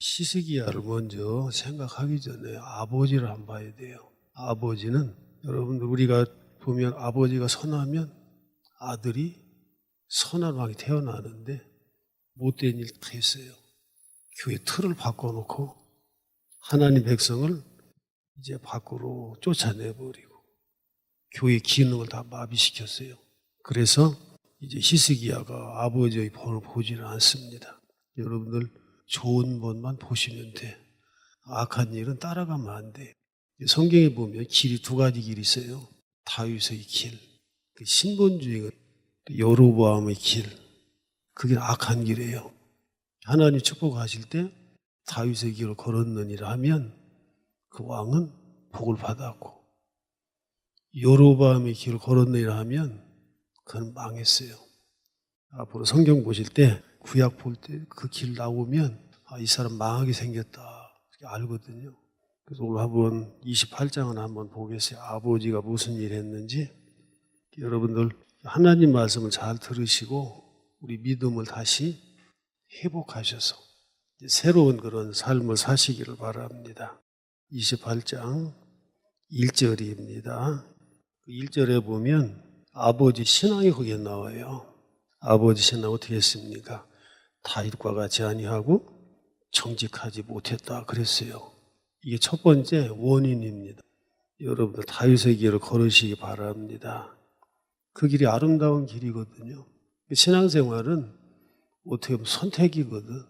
시스기야를 먼저 생각하기 전에 아버지를 한번 봐야 돼요. 아버지는 여러분들 우리가 보면 아버지가 선하면 아들이 선한 왕이 태어나는데 못된 일 다 했어요. 교회 틀을 바꿔놓고 하나님 백성을 이제 밖으로 쫓아내버리고 교회 기능을 다 마비시켰어요. 그래서 이제 히스기야가 아버지의 본을 보지는 않습니다. 여러분들 좋은 본만 보시면 돼. 악한 일은 따라가면 안 돼. 성경에 보면 길이 두 가지 길이 있어요. 다윗의 길, 신본주의가 여로보암의 길, 그게 악한 길이에요. 하나님 축복하실 때 다윗의 길을 걸었느니라 하면 그 왕은 복을 받았고, 여로보암의 길을 걸었느니라 하면 그건 망했어요. 앞으로 성경 보실 때 구약 볼 때 그 길 나오면 이 사람 망하게 생겼다 알거든요. 그래서 오늘 한번 28장을 한번 보겠어요. 아버지가 무슨 일 했는지. 여러분들 하나님 말씀을 잘 들으시고 우리 믿음을 다시 회복하셔서 새로운 그런 삶을 사시기를 바랍니다. 28장 1절입니다. 1절에 보면 아버지 신앙이 거기에 나와요. 아버지 신앙 어떻게 했습니까? 다윗과 같이 아니하고 정직하지 못했다 그랬어요. 이게 첫 번째 원인입니다. 여러분들 다윗의 길을 걸으시기 바랍니다. 그 길이 아름다운 길이거든요. 신앙생활은 어떻게 보면 선택이거든.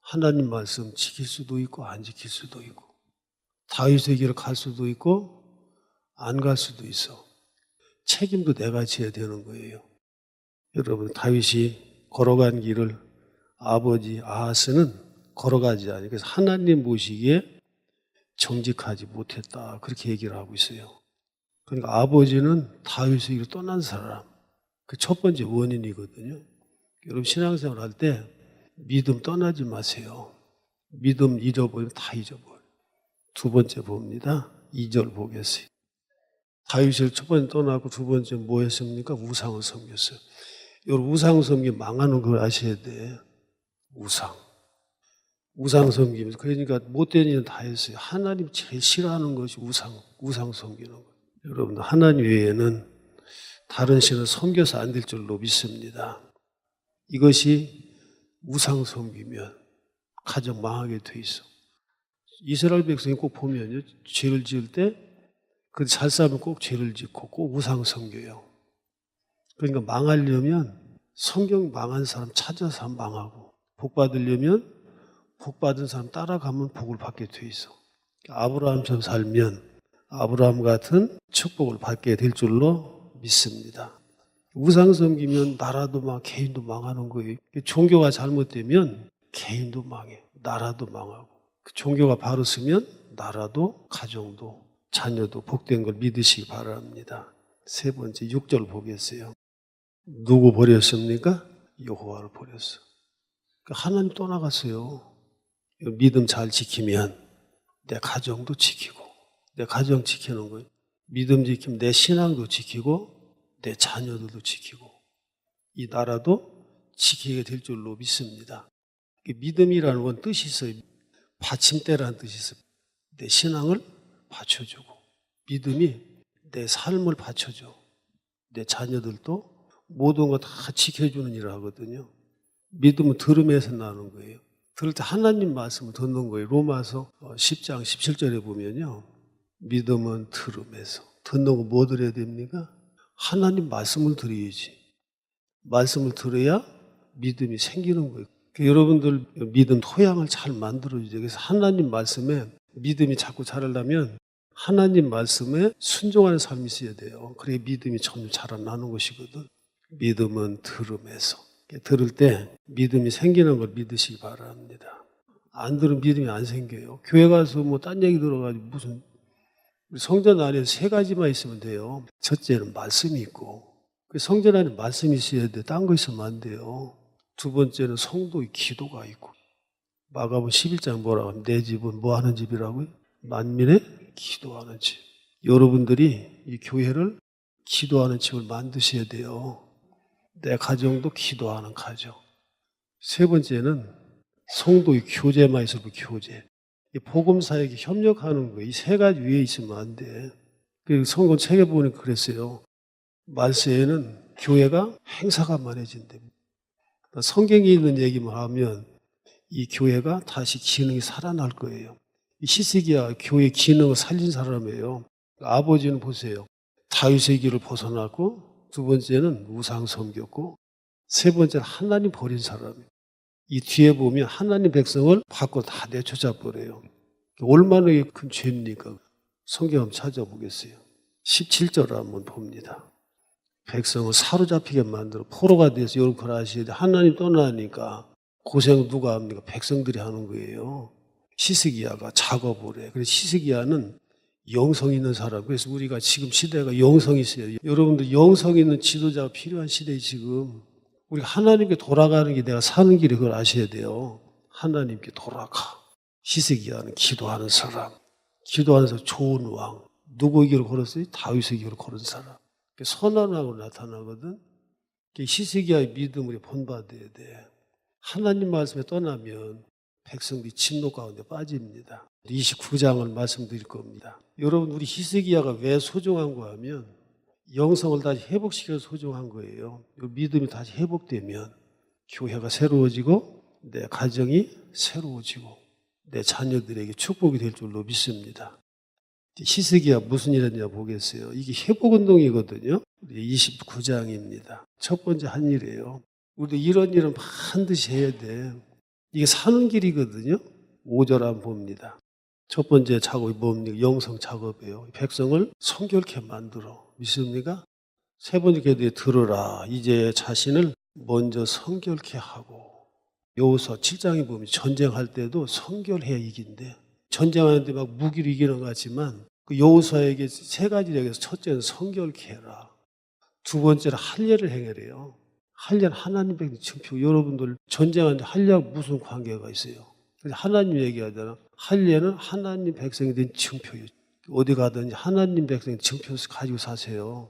하나님 말씀 지킬 수도 있고 안 지킬 수도 있고, 다윗의 길을 갈 수도 있고 안 갈 수도 있어. 책임도 내가 져야 되는 거예요. 여러분 다윗이 걸어간 길을 아버지 아하스는 걸어가지 않아요. 그래서 하나님 보시기에 정직하지 못했다 그렇게 얘기를 하고 있어요. 그러니까 아버지는 다윗의 길을 떠난 사람, 그 첫 번째 원인이거든요. 여러분 신앙생활 할 때 믿음 떠나지 마세요. 믿음 잊어버리면 다 잊어버려요. 두 번째 봅니다. 2절 보겠어요. 다윗을 첫 번째 떠나고 두 번째 뭐 했습니까? 우상을 섬겼어요. 여러분 우상 섬기 망하는 걸 아셔야 돼. 우상 섬기면서. 그러니까 못된 일은 다 했어요. 하나님 제일 싫어하는 것이 우상 섬기는 거예요. 여러분 하나님 외에는 다른 신을 섬겨서 안 될 줄로 믿습니다. 이것이 우상 섬기면 가정 망하게 돼 있어. 이스라엘 백성이 꼭 보면요, 죄를 지을 때 그 잘 싸면 꼭 죄를 짓고 꼭 우상 섬겨요. 그러니까 망하려면 성경 망한 사람 찾아서 망하고, 복 받으려면 복 받은 사람 따라가면 복을 받게 돼 있어. 아브라함처럼 살면 아브라함 같은 축복을 받게 될 줄로 믿습니다. 우상 섬기면 나라도 막 개인도 망하는 거예요. 종교가 잘못되면 개인도 망해, 나라도 망하고, 그 종교가 바로 쓰면 나라도 가정도 자녀도 복된 걸 믿으시기 바랍니다. 세 번째 6절 보겠어요. 누구 버렸습니까? 여호와를 버렸어. 그러니까 하나님 떠나갔어요. 믿음 잘 지키면 내 가정도 지키고, 내 가정 지키는 거예요. 믿음 지키면 내 신앙도 지키고 내 자녀들도 지키고 이 나라도 지키게 될 줄로 믿습니다. 믿음이라는 건 뜻이 있어요. 받침대라는 뜻이 있어요. 내 신앙을 받쳐주고, 믿음이 내 삶을 받쳐줘. 내 자녀들도 모든 거 다 지켜주는 일을 하거든요. 믿음은 들음에서 나는 거예요. 들을 때 하나님 말씀을 듣는 거예요. 로마서 10장 17절에 보면요, 믿음은 들음에서. 듣는 거 뭐 들어야 됩니까? 하나님 말씀을 들어야지. 말씀을 들어야 믿음이 생기는 거예요. 여러분들 믿음 토양을 잘 만들어주죠. 그래서 하나님 말씀에 믿음이 자꾸 자라려면 하나님 말씀에 순종하는 삶이 있어야 돼요. 그래야 믿음이 점점 자라나는 것이거든. 믿음은 들음에서. 들을 때 믿음이 생기는 걸 믿으시기 바랍니다. 안 들으면 믿음이 안 생겨요. 교회 가서 뭐 딴 얘기 들어가지고 무슨, 성전 안에 세 가지만 있으면 돼요. 첫째는 말씀이 있고, 성전 안에 말씀이 있어야 돼. 딴 거 있으면 안 돼요. 두 번째는 성도의 기도가 있고, 마가복음 11장 뭐라고 하면 내 집은 뭐 하는 집이라고요? 만민의 기도하는 집. 여러분들이 이 교회를 기도하는 집을 만드셔야 돼요. 내 가정도 기도하는 가정. 세 번째는 성도의 교제만 있어도 교제. 이 복음사에게 협력하는 거, 이 세 가지 위에 있으면 안 돼. 그 성경 책에 보니 그랬어요. 말세에는 교회가 행사가 많아진대. 성경에 있는 얘기만 하면 이 교회가 다시 기능이 살아날 거예요. 이 히스기야 교회 기능을 살린 사람이에요. 아버지는 보세요. 다윗의 길을 벗어났고, 두 번째는 우상 섬겼고, 세 번째는 하나님 버린 사람이에요. 이 뒤에 보면 하나님 백성을 밖으로 다 내쫓아 버려요. 얼마나 큰 죄입니까? 성경 한번 찾아보겠어요. 17절을 한번 봅니다. 백성을 사로잡히게 만들어 포로가 돼서 여러분 그걸 아셔야 돼. 하나님 떠나니까 고생 누가 합니까? 백성들이 하는 거예요. 히스기야가 작업을 해. 그래서 히스기야는 영성 있는 사람. 그래서 우리가 지금 시대가 영성이 있어요. 여러분들 영성 있는 지도자가 필요한 시대에 지금 우리가 하나님께 돌아가는 게 내가 사는 길이 그걸 아셔야 돼요. 하나님께 돌아가. 히스기야는 기도하는 사람. 기도하는 사람 좋은 왕. 누구의 길을 걸었어요? 다윗의 길을 걸은 사람. 선한 왕으로 나타나거든. 히스기야의 믿음을 본받아야 돼. 하나님 말씀에 떠나면 백성들이 침노 가운데 빠집니다. 29장을 말씀드릴 겁니다. 여러분 우리 히스기야가 왜 소중한가 하면 영성을 다시 회복시켜서 소중한 거예요. 믿음이 다시 회복되면 교회가 새로워지고 내 가정이 새로워지고 내 자녀들에게 축복이 될 줄로 믿습니다. 히스기야 무슨 일 했냐 보겠어요. 이게 회복운동이거든요. 29장입니다. 첫 번째 한 일이에요. 우리도 이런 일은 반드시 해야 돼. 이게 사는 길이거든요. 5절 한번 봅니다. 첫 번째 작업이 뭡니까? 영성 작업이에요. 백성을 성결케 만들어. 믿습니까? 세 번째 기도에 들으라. 이제 자신을 먼저 성결케 하고. 여호수아 7장에 보면 전쟁할 때도 성결해야 이긴대. 전쟁하는데 막 무기로 이기는 것 같지만 그 여호수아에게 세 가지를 얘기해서 첫째는 성결케 해라. 두 번째는 할례를 행해래요. 할례는 하나님 백성 증표. 여러분들 전쟁하는데 할례하고 무슨 관계가 있어요? 하나님 얘기하잖아. 할례는 하나님 백성이 된 증표예요. 어디 가든지 하나님 백성이 증표를 가지고 사세요.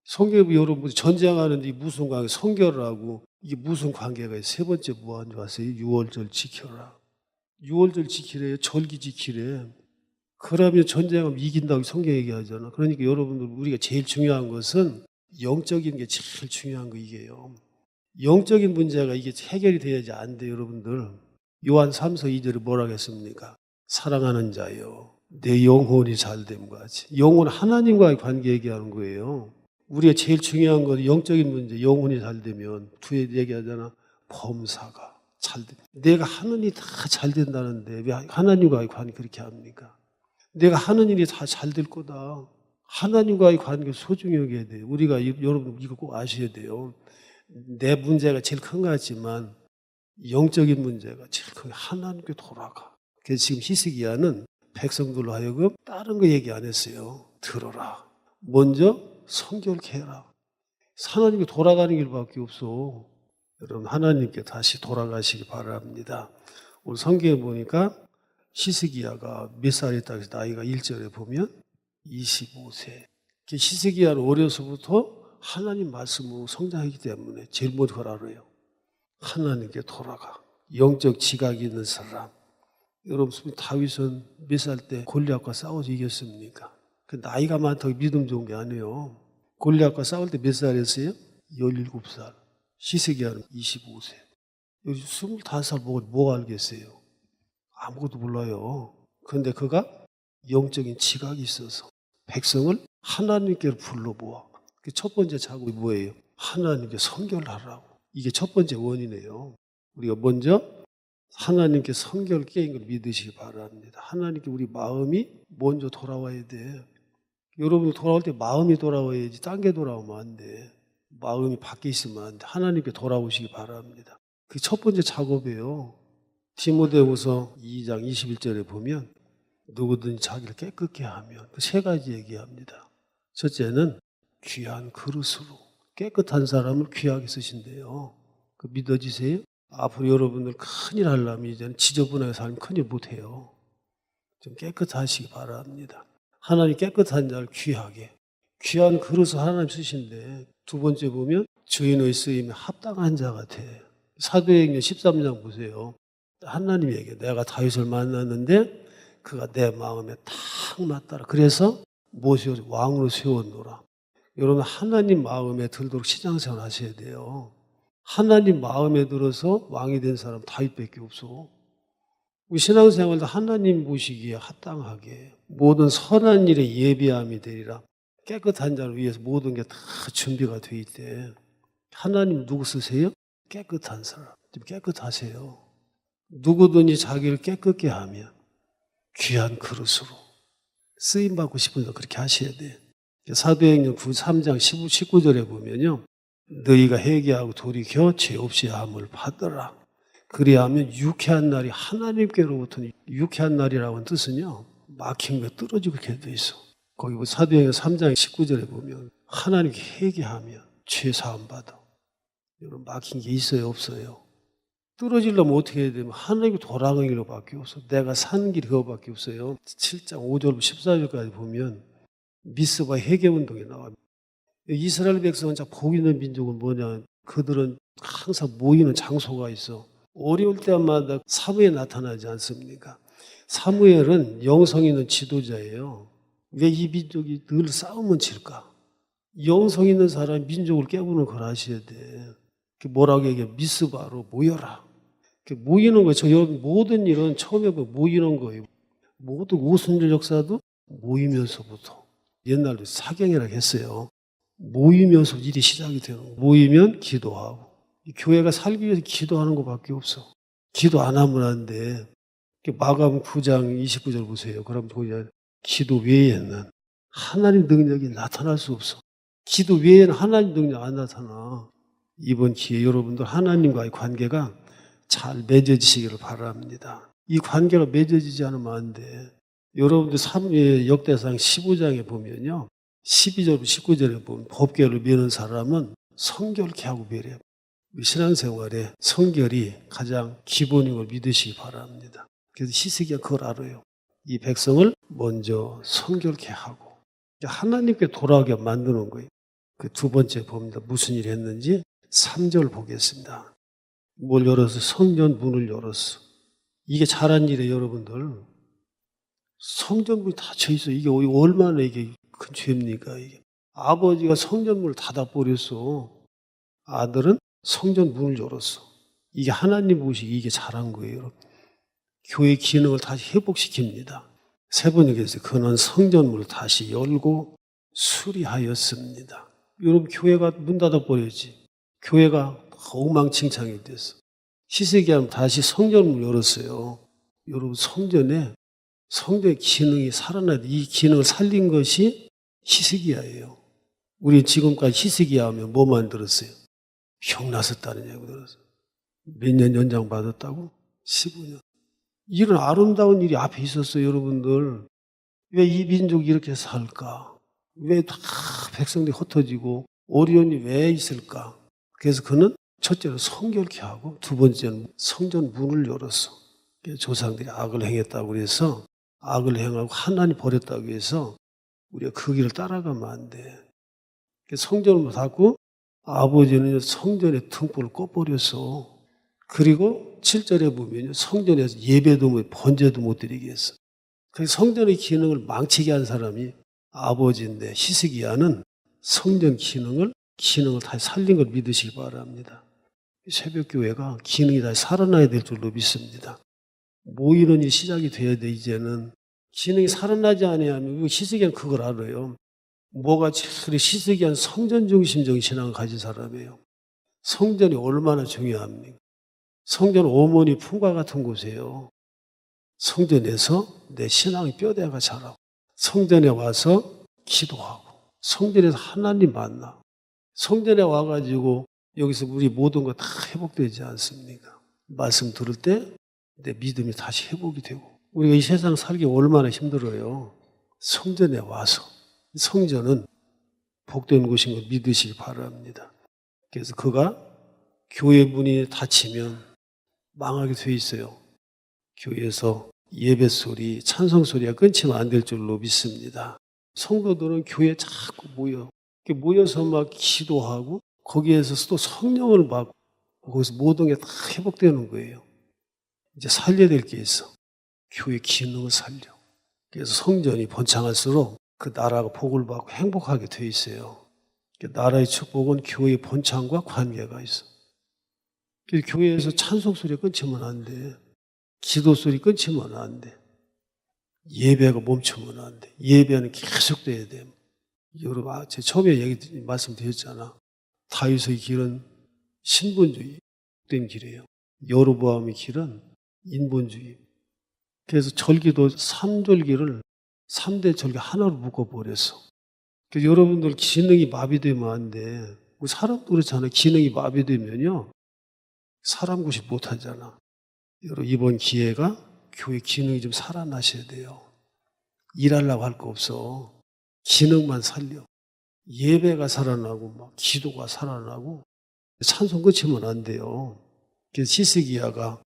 성경에 여러분 전쟁하는데 무슨 관계? 성결을 하고 이게 무슨 관계가 있어요? 세 번째 뭐 하는 줄 아세요? 6월절 지켜라. 6월절 지키래요. 절기 지키래. 그러면 전쟁하면 이긴다고 성경 얘기하잖아. 그러니까 여러분들 우리가 제일 중요한 것은 영적인 게 제일 중요한 거 이게요. 영적인 문제가 이게 해결이 돼야지 안 돼요, 여러분들. 요한 3서 2절에 뭐라고 했습니까? 사랑하는 자요. 내 영혼이 잘됨과 같이. 영혼 하나님과의 관계 얘기하는 거예요. 우리가 제일 중요한 건 영적인 문제, 영혼이 잘되면 뒤에 얘기하잖아. 범사가 잘돼. 내가 하는 일이 다 잘 된다는데 왜 하나님과의 관계 그렇게 합니까? 내가 하는 일이 다 잘 될 거다. 하나님과의 관계 소중히 여겨야 돼요. 우리가 여러분 이거 꼭 아셔야 돼요. 내 문제가 제일 큰 것 같지만 영적인 문제가 제일 큰 게 하나님께 돌아가. 그래서 지금 히스기야는 백성들로 하여금 다른 거 얘기 안 했어요. 들어라. 먼저 성결케 해라. 하나님께 돌아가는 길밖에 없어. 여러분 하나님께 다시 돌아가시기 바랍니다. 오늘 성경에 보니까 히스기야가 몇 살이었다 해서 나이가 1절에 보면 25세. 히스기야는 어려서부터 하나님 말씀으로 성장하기 때문에 제일 먼저 그걸 알아요. 하나님께 돌아가. 영적 지각이 있는 사람. 여러분 다윗은 몇 살 때 골리앗과 싸워서 이겼습니까? 그 나이가 많다고 믿음 좋은 게 아니에요. 골리앗과 싸울 때 몇 살이었어요? 17살. 히스기야는 25세. 여기 25살 보고 뭐 알겠어요? 아무것도 몰라요. 그런데 그가 영적인 지각이 있어서 백성을 하나님께로 불러보아. 첫 번째 작업이 뭐예요? 하나님께 성결하라고. 이게 첫 번째 원인이에요. 우리가 먼저 하나님께 성결 깨인 걸 믿으시기 바랍니다. 하나님께 우리 마음이 먼저 돌아와야 돼. 여러분 돌아올 때 마음이 돌아와야지 딴 게 돌아오면 안 돼. 마음이 밖에 있으면 안 돼. 하나님께 돌아오시기 바랍니다. 그게 첫 번째 작업이에요. 디모데후서 2장 21절에 보면 누구든지 자기를 깨끗게 하면 그 세 가지 얘기합니다. 첫째는 귀한 그릇으로. 깨끗한 사람을 귀하게 쓰신대요. 그 믿어지세요? 앞으로 여러분들 큰일 하려면 이제는 지저분하게 살면 큰일 못해요. 좀 깨끗하시기 바랍니다. 하나님 깨끗한 자를 귀하게. 귀한 그릇을 하나님 쓰신대. 두 번째 보면 주인의 쓰임에 합당한 자 같아. 사도행전 13장 보세요. 하나님에게 내가 다윗을 만났는데 그가 내 마음에 탁 맞더라. 그래서 모세를 왕으로 세웠노라. 여러분 하나님 마음에 들도록 신앙생활 하셔야 돼요. 하나님 마음에 들어서 왕이 된 사람 다윗밖에 없어. 우리 신앙생활도 하나님 보시기에 합당하게 모든 선한 일에 예비함이 되리라. 깨끗한 자를 위해서 모든 게 다 준비가 돼 있대. 하나님 누구 쓰세요? 깨끗한 사람. 좀 깨끗하세요. 누구든지 자기를 깨끗게 하면 귀한 그릇으로 쓰임받고 싶은데 그렇게 하셔야 돼. 사도행전 3장 19절에 보면요. 너희가 회개하고 돌이켜 죄 없이 함을 받으라. 그리하면 유쾌한 날이 하나님께로부터 유쾌한 날이라고 하는 뜻은요. 막힌 거 떨어지고 이렇게 돼 있어. 거기 사도행전 3장 19절에 보면 하나님께 회개하면 죄 사함 받아. 여러분 막힌 게 있어요 없어요? 떨어지려면 어떻게 해야 되면 하나님께 돌아가는 길로밖에 없어. 내가 사는 길이 그거밖에 없어요. 7장 5절부터 14절까지 보면 미스바 회개운동이 나와요. 이스라엘 백성은 자 복 있는 민족은 뭐냐. 그들은 항상 모이는 장소가 있어. 어려울 때마다 사무엘이 나타나지 않습니까? 사무엘은 영성 있는 지도자예요. 왜 이 민족이 늘 싸움은 칠까? 영성 있는 사람이 민족을 깨부는 걸 하셔야 돼. 뭐라고 얘기해? 미스바로 모여라. 모이는 거예요. 저 모든 일은 처음에 모이는 거예요. 모든 오순절 역사도 모이면서부터. 옛날에 사경이라고 했어요. 모이면서 일이 시작이 되는 거예요. 모이면 기도하고. 교회가 살기 위해서 기도하는 것밖에 없어. 기도 안 하면 안 돼. 마가복음 9장 29절 보세요. 그럼 기도 외에는 하나님 능력이 나타날 수 없어. 기도 외에는 하나님 능력 안 나타나. 이번 기회에 여러분들 하나님과의 관계가 잘 맺어지시기를 바랍니다. 이 관계가 맺어지지 않으면 안 돼. 여러분들 3회 역대상 15장에 보면요. 12절부터 19절에 보면 법궤를 메는 사람은 성결케 하고 배려해요. 신앙생활에 성결이 가장 기본인 걸 믿으시기 바랍니다. 그래서 히스기야 그걸 알아요. 이 백성을 먼저 성결케 하고 하나님께 돌아오게 만드는 거예요. 그 두 번째 봅니다. 무슨 일을 했는지 3절 보겠습니다. 뭘 열어서 성전 문을 열었어. 이게 잘한 일이에요, 여러분들. 성전 문이 닫혀 있어. 이게 얼마나 이게 큰 죄입니까? 이게 아버지가 성전 문을 닫아버렸어. 아들은 성전 문을 열었어. 이게 하나님 보시기 이게 잘한 거예요, 여러분. 교회 기능을 다시 회복시킵니다. 세 번역에서 그는 성전 문을 다시 열고 수리하였습니다. 여러분 교회가 문 닫아버렸지. 교회가 엉망진창이 됐어. 히스기야는 다시 성전을 열었어요. 여러분 성전의 기능이 살아나야 돼. 이 기능을 살린 것이 히스기야예요. 우리 지금까지 히스기야 하면 뭐 만들었어요? 병 났었다는 얘기 들었어요. 몇 년 연장 받았다고? 15년. 이런 아름다운 일이 앞에 있었어요, 여러분들. 왜 이 민족이 이렇게 살까? 왜 다 백성들이 흩어지고 어려움이 왜 있을까? 그래서 그는 첫째로 성결케 하고 두 번째는 성전 문을 열었어. 조상들이 악을 행했다고 해서 악을 행하고 하나님 버렸다고 해서 우리가 그 길을 따라가면 안 돼. 성전을 닫고 아버지는 성전의 등불을 꺼버렸어. 그리고 7절에 보면 성전에서 예배도 못, 번제도 못 드리게 했어. 그래서 성전의 기능을 망치게 한 사람이 아버지인데 히스기야는 성전 기능을 다시 살린 걸 믿으시기 바랍니다. 새벽교회가 기능이 다시 살아나야 될 줄로 믿습니다. 모이는 일이 시작이 돼야 돼. 이제는 기능이 살아나지 않으면 히스기야는 그걸 알아요. 뭐가 제일 히스기야는 성전 중심적인 신앙을 가진 사람이에요. 성전이 얼마나 중요합니까? 성전은 어머니 품과 같은 곳이에요. 성전에서 내 신앙의 뼈대가 자라고 성전에 와서 기도하고 성전에서 하나님 만나 성전에 와가지고 여기서 우리 모든 거 다 회복되지 않습니까? 말씀 들을 때 내 믿음이 다시 회복이 되고 우리가 이 세상 살기 얼마나 힘들어요. 성전에 와서 성전은 복된 곳인 걸 믿으시기 바랍니다. 그래서 그가 교회 문이 닫히면 망하게 돼 있어요. 교회에서 예배 소리, 찬송 소리가 끊치면 안 될 줄로 믿습니다. 성도들은 교회에 자꾸 모여서 막 기도하고 거기에서 또 성령을 받고 거기서 모든 게 다 회복되는 거예요. 이제 살려야 될 게 있어. 교회 기능을 살려. 그래서 성전이 번창할수록 그 나라가 복을 받고 행복하게 돼 있어요. 나라의 축복은 교회의 번창과 관계가 있어. 그래서 교회에서 찬송 소리 끊치면 안 돼. 기도 소리 끊치면 안 돼. 예배가 멈추면 안 돼. 예배는 계속 돼야 돼. 여러분, 제가 처음에 말씀드렸잖아. 다윗의 길은 신분주의 된 길이에요. 여로보암의 길은 인본주의. 그래서 절기도 3절기를 3대 절기 하나로 묶어버렸어. 그래서 여러분들 기능이 마비되면 안 돼. 사람도 그렇잖아요. 기능이 마비되면요. 사람 구식 못 하잖아. 여러분, 이번 기회가 교회 기능이 좀 살아나셔야 돼요. 일하려고 할 거 없어. 기능만 살려. 예배가 살아나고 막 기도가 살아나고 찬송 끝이면 안 돼요. 그래서 히스기야가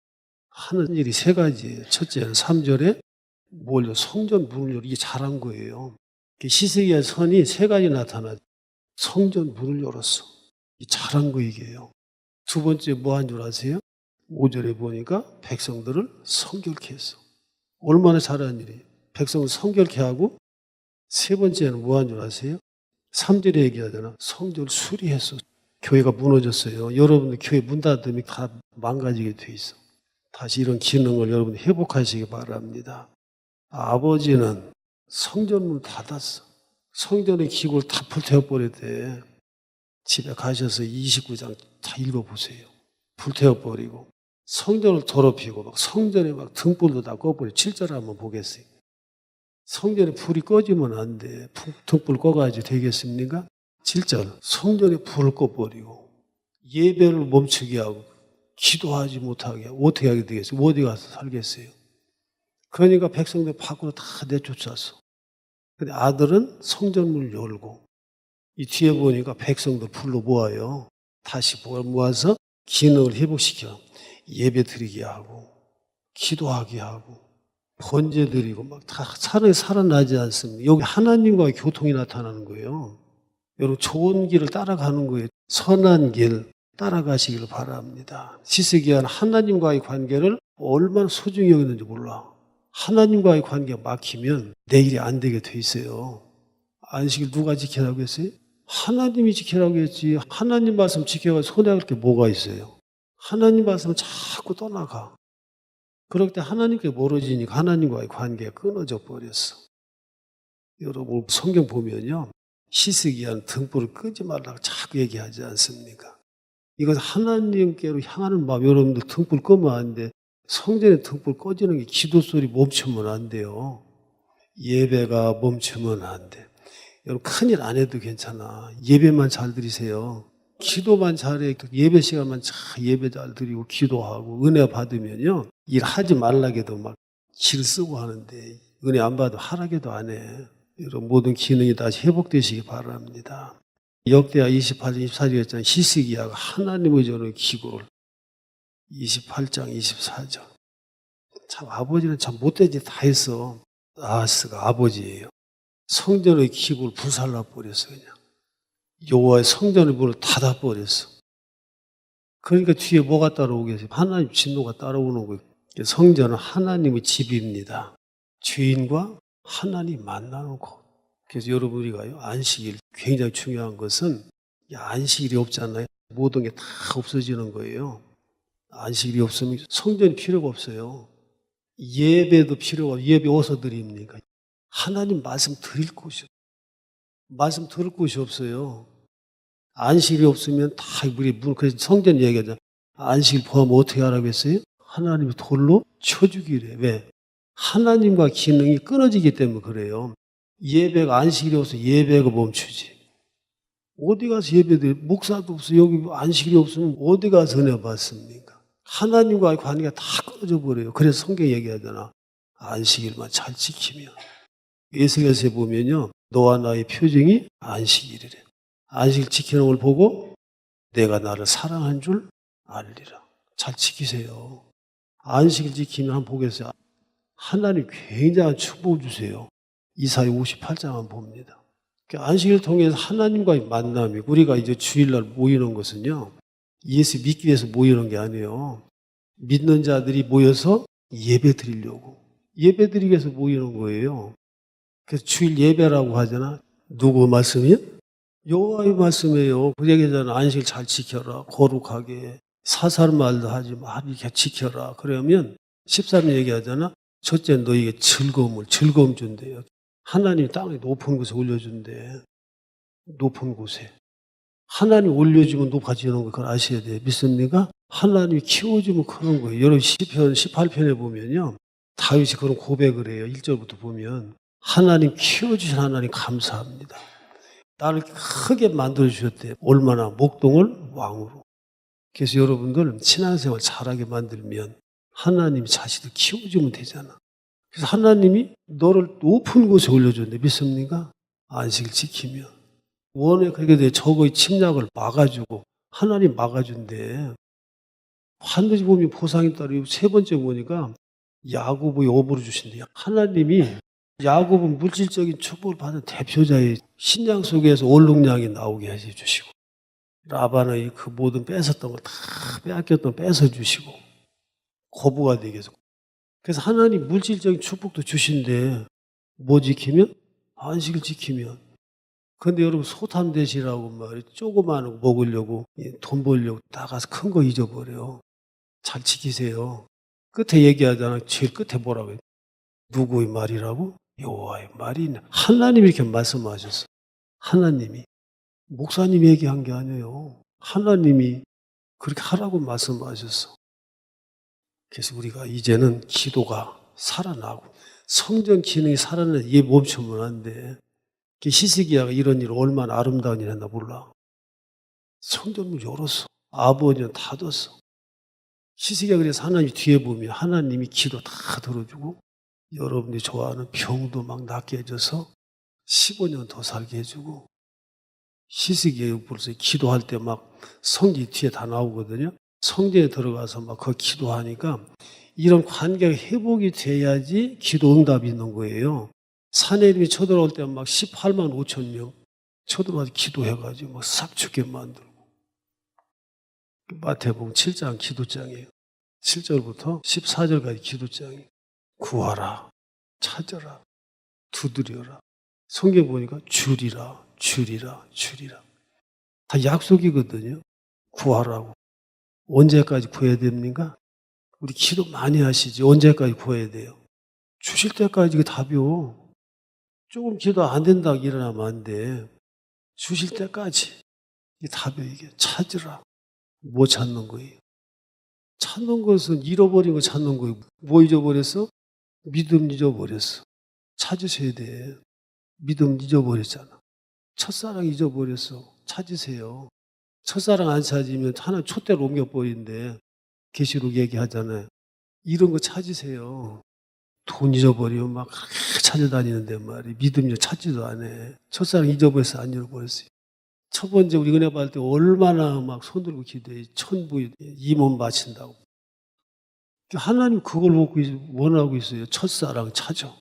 하는 일이 세 가지예요. 첫째는 3절에 뭘 성전 문을 열어. 이게 잘한 거예요. 히스기야 선이 세 가지 나타나죠. 성전 문을 열었어. 이게 잘한 거 이게요. 두 번째 뭐 한 줄 아세요? 5절에 보니까 백성들을 성결케 했어. 얼마나 잘한 일이에요. 백성을 성결케 하고 세 번째는 뭐 한 줄 아세요? 3절에 얘기하잖아. 성전을 수리했어. 교회가 무너졌어요. 여러분들 교회 문 닫으면 다 망가지게 돼 있어. 다시 이런 기능을 여러분 회복하시기 바랍니다. 아버지는 성전문을 닫았어. 성전의 기구를 다 불태워버렸대. 집에 가셔서 29장 다 읽어보세요. 불태워버리고 성전을 더럽히고 막 성전에 막 등불도 다 꺼버리고 7절 한번 보겠어요. 성전에 불이 꺼지면 안 돼. 등불 꺼가지고 되겠습니까? 7절 성전에 불을 꺼버리고 예배를 멈추게 하고 기도하지 못하게 하고 어떻게 하게 되겠어요? 어디 가서 살겠어요? 그러니까 백성들 밖으로 다 내쫓았어. 근데 아들은 성전문을 열고 이 뒤에 보니까 백성들 불러 모아요. 다시 모아서 기능을 회복시켜 예배 드리게 하고 기도하게 하고 번제 드리고 막 다 살아나지 않습니다. 여기 하나님과의 교통이 나타나는 거예요. 여러분 좋은 길을 따라가는 거예요. 선한 길 따라가시기를 바랍니다. 히스기야는 하나님과의 관계를 얼마나 소중히 여기는지 몰라. 하나님과의 관계가 막히면 내 일이 안 되게 돼 있어요. 안식일 누가 지키라고 했어요? 하나님이 지키라고 했지. 하나님 말씀 지켜가지고 손해할 게 뭐가 있어요? 하나님 말씀은 자꾸 떠나가. 그럴 때 하나님께 멀어지니까 하나님과의 관계가 끊어져 버렸어. 여러분 성경 보면요. 히스기야는 등불을 끄지 말라고 자꾸 얘기하지 않습니까? 이건 하나님께로 향하는 마음. 여러분들 등불 끄면 안 돼. 성전에 등불 꺼지는 게 기도 소리 멈추면 안 돼요. 예배가 멈추면 안 돼. 여러분 큰일 안 해도 괜찮아. 예배만 잘 드리세요. 기도만 잘해. 예배 시간만 잘 예배 잘 드리고 기도하고 은혜 받으면요. 일하지 말라게도 막 질 쓰고 하는데 은혜 안 받으면 하라게도 안 해. 여러분 모든 기능이 다시 회복되시기 바랍니다. 역대하 28장 24절에 했잖아요. 히스기야가 하나님의 전의 기구를 28장 24절. 참 아버지는 참 못된 짓 다 했어. 아하스가 아버지예요. 성전의 기구를 불살라 버렸어 그냥. 여호와의 성전의 문을 닫아 버렸어. 그러니까 뒤에 뭐가 따라오겠어요? 하나님 진노가 따라오는 거예요. 성전은 하나님의 집입니다. 죄인과 하나님 만나는 곳. 그래서 여러분 우리가요 안식일 굉장히 중요한 것은 안식일이 없잖아요. 모든 게 다 없어지는 거예요. 안식일이 없으면 성전이 필요가 없어요. 예배도 필요가 없어요. 예배 어디서 드립니까? 하나님 말씀 드릴 곳이 말씀 들을 곳이 없어요. 안식일이 없으면 다 우리 그래서 성전 얘기하잖아요. 안식일 포함 어떻게 하라고 했어요? 하나님이 돌로 쳐주기래. 왜? 하나님과 기능이 끊어지기 때문에 그래요. 예배가 안식일이 없어 예배가 멈추지. 어디 가서 예배드려? 목사도 없어. 여기 안식일이 없으면 어디 가서 은혜 받습니까? 하나님과의 관계가 다 끊어져 버려요. 그래서 성경 얘기하잖아. 안식일만 잘 지키면. 에스겔서에 보면요. 너와 나의 표징이 안식일이래. 안식일 지키는 걸 보고 내가 나를 사랑한 줄 알리라. 잘 지키세요. 안식일 지키면 한번 보겠어요. 하나님 굉장한 축복을 주세요. 이사야 58장만 봅니다. 안식일을 통해서 하나님과의 만남이 우리가 이제 주일날 모이는 것은요. 예수 믿기 위해서 모이는 게 아니에요. 믿는 자들이 모여서 예배 드리려고. 예배 드리기 위해서 모이는 거예요. 그래서 주일 예배라고 하잖아. 누구 말씀이요? 여호와의 말씀이에요. 그 얘기잖아. 안식을 잘 지켜라. 거룩하게. 사살말도 하지 마. 이렇게 지켜라. 그러면 13절 얘기하잖아. 첫째 너에게 즐거움 준대요. 하나님이 땅에 높은 곳에 올려준대. 높은 곳에. 하나님 올려주면 높아지는 거 그걸 아셔야 돼요. 믿습니까? 하나님이 키워주면 크는 거예요. 여러분 시편 18편에 보면요. 다윗이 그런 고백을 해요. 1절부터 보면. 하나님 키워주신 하나님 감사합니다. 나를 크게 만들어주셨대요. 얼마나 목동을 왕으로. 그래서 여러분들 신앙생활 잘하게 만들면 하나님이 자신을 키워주면 되잖아. 그래서 하나님이 너를 높은 곳에 올려줬는데 믿습니까? 안식을 지키면. 원에 그렇게 돼 적의 침략을 막아주고 하나님 막아준대. 반드시 보면 보상이 따르고 세 번째 보니까 야곱의 업으로 주신대요. 하나님이 야곱은 물질적인 축복을 받은 대표자의 신장 속에서 얼룩량이 나오게 해주시고 라반의 그 모든 뺏었던 걸 다 빼앗겼던 뺏어주시고 거부가 되게 해서 그래서 하나님 물질적인 축복도 주신대. 뭐 지키면? 안식을 지키면. 근데 여러분 소탐 대시라고 말이 조그마한 거 먹으려고 돈 벌려고 나가서 큰 거 잊어버려. 잘 지키세요. 끝에 얘기하잖아. 제일 끝에 뭐라고 해? 누구의 말이라고? 여호와의 말이 하나님이 이렇게 말씀하셨어. 하나님이. 목사님이 얘기한 게 아니에요. 하나님이 그렇게 하라고 말씀하셨어. 그래서 우리가 이제는 기도가 살아나고 성전 기능이 살아나는 얘 멈추면 안 돼. 히스기야가 이런 일을 얼마나 아름다운 일 했나 몰라. 성전문 열었어. 아버지는 닫았어. 히스기야 그래서 하나님 뒤에 보면 하나님이 기도 다 들어주고 여러분들이 좋아하는 병도 막 낫게 해줘서 15년 더 살게 해주고 히스기야 벌써 기도할 때 막 성전 뒤에 다 나오거든요. 성전에 들어가서 막 그 기도하니까 이런 관계가 회복이 돼야지 기도 응답이 있는 거예요. 사내림이 쳐들어올 때 막 18만 5천 명 쳐들어와서 기도해가지고 막 싹 죽게 만들고. 마태복음 7장 기도장이에요. 7절부터 14절까지 기도장이에요. 구하라, 찾아라, 두드려라. 성경 보니까 줄이라. 다 약속이거든요. 구하라고. 언제까지 구해야 됩니까? 우리 기도 많이 하시지. 언제까지 구해야 돼요? 주실 때까지 이게 답이요. 조금 기도 안 된다고 일어나면 안 돼. 주실 때까지. 이게 답이에요, 이게. 찾으라. 뭐 찾는 거예요? 찾는 것은 잃어버린 거 찾는 거예요. 뭐 잊어버렸어? 믿음 잊어버렸어. 찾으셔야 돼. 믿음 잊어버렸잖아. 첫사랑 잊어버렸어. 찾으세요. 첫사랑 안 찾으면 하나 촛대로 옮겨버리는데 계시록 얘기하잖아요. 이런 거 찾으세요. 돈 잊어버리면 막 찾아다니는데 말이에요. 믿음 찾지도 안 해. 첫사랑 잊어버려서 안 잃어버렸어요. 첫 번째 우리 은혜 받을 때 얼마나 막 손들고 기도해. 천부 임원 바친다고. 하나님 그걸 원하고 있어요. 첫사랑 찾아.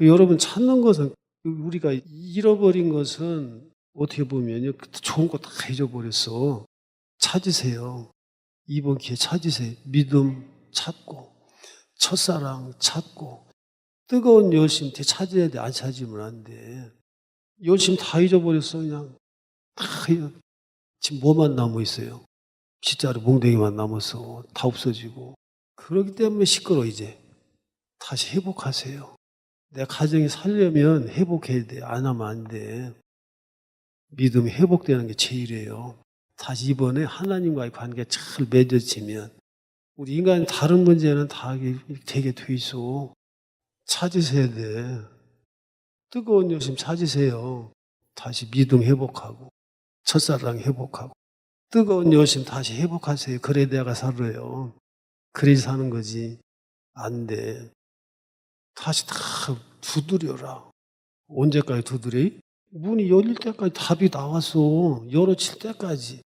여러분 찾는 것은 우리가 잃어버린 것은 어떻게 보면요. 좋은 거 다 잊어버렸어. 찾으세요. 이번 기회에 찾으세요. 믿음 찾고 첫사랑 찾고 뜨거운 열심 찾아야 돼. 안 찾으면 안 돼. 열심 다 잊어버렸어. 그냥 다 지금 뭐만 남아 있어요. 빗자루 몽댕이만 남았어. 다 없어지고. 그렇기 때문에 시끄러워 이제. 다시 회복하세요. 내 가정이 살려면 회복해야 돼. 안 하면 안 돼. 믿음이 회복되는 게 제일이에요. 다시 이번에 하나님과의 관계가 잘 맺어지면 우리 인간 다른 문제는 다 되게 돼 있어. 찾으셔야 돼. 뜨거운 열심 찾으세요. 다시 믿음 회복하고 첫사랑 회복하고 뜨거운 열심 다시 회복하세요. 그래 내가 살아요. 그래 사는 거지. 안 돼. 다시 다 두드려라. 언제까지 두드려? 문이 열릴 때까지 답이 나왔어. 열어칠 때까지.